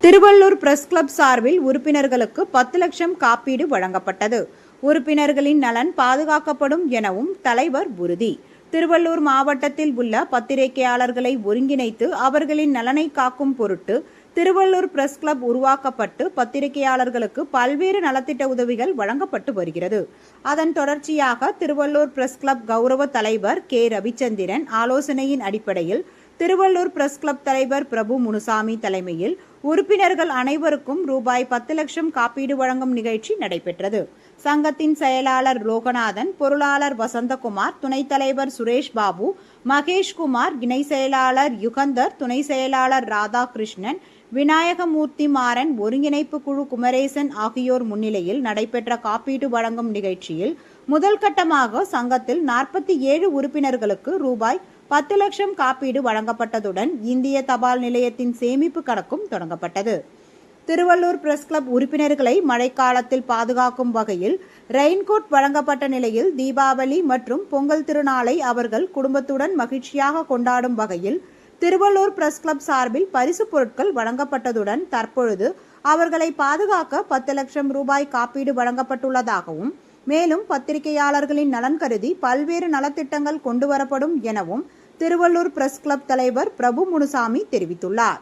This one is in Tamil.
திருவள்ளூர் பிரஸ் கிளப் சார்பில் உறுப்பினர்களுக்கு 10 லட்சம் காப்பீடு வழங்கப்பட்டது. உறுப்பினர்களின் நலன் பாதுகாக்கப்படும் எனவும் தலைவர் உறுதி. திருவள்ளூர் மாவட்டத்தில் உள்ள பத்திரிகையாளர்களை ஒருங்கிணைத்து அவர்களின் நலனை காக்கும் பொருட்டு திருவள்ளூர் பிரஸ் கிளப் உருவாக்கப்பட்டு பத்திரிகையாளர்களுக்கு பல்வேறு நலத்திட்ட உதவிகள் வழங்கப்பட்டு வருகிறது. அதன் தொடர்ச்சியாக திருவள்ளூர் பிரஸ் கிளப் கௌரவ தலைவர் கே. ரவிச்சந்திரன் ஆலோசனையின் அடிப்படையில் திருவள்ளூர் பிரஸ் கிளப் தலைவர் பிரபு முனுசாமி தலைமையில் உறுப்பினர்கள் அனைவருக்கும் ரூபாய் 10 லட்சம் காப்பீடு வழங்கும் நிகழ்ச்சி நடைபெற்றது. சங்கத்தின் செயலாளர் லோகநாதன், பொருளாளர் வசந்தகுமார், துணைத் தலைவர் சுரேஷ் பாபு, மகேஷ்குமார், இணை செயலாளர் யுகந்தர், துணை செயலாளர் ராதாகிருஷ்ணன், விநாயகமூர்த்தி மாறன், ஒருங்கிணைப்பு குழு குமரேசன் ஆகியோர் முன்னிலையில் நடைபெற்ற காப்பீடு வழங்கும் நிகழ்ச்சியில் முதல் கட்டமாக சங்கத்தில் 47 உறுப்பினர்களுக்கு ரூபாய் 10 லட்சம் காப்பீடு வழங்கப்பட்டதுடன் இந்திய தபால் நிலையத்தின் சேமிப்பு கணக்கும் தொடங்கப்பட்டது. திருவள்ளூர் பிரஸ் கிளப் உறுப்பினர்களை மழைக்காலத்தில் பாதுகாக்கும் வகையில் ரெயின்கோட் வழங்கப்பட்ட நிலையில் தீபாவளி மற்றும் பொங்கல் திருநாளை அவர்கள் குடும்பத்துடன் மகிழ்ச்சியாக கொண்டாடும் வகையில் திருவள்ளூர் பிரஸ் கிளப் சார்பில் பரிசு பொருட்கள் வழங்கப்பட்டதுடன் தற்பொழுது அவர்களை பாதுகாக்க 10 லட்சம் ரூபாய் காப்பீடு வழங்கப்பட்டுள்ளதாகவும் மேலும் பத்திரிகையாளர்களின் நலன் கருதி பல்வேறு நலத்திட்டங்கள் கொண்டுவரப்படும் எனவும் திருவள்ளூர் பிரஸ் கிளப் தலைவர் பிரபு முனுசாமி தெரிவித்துள்ளார்.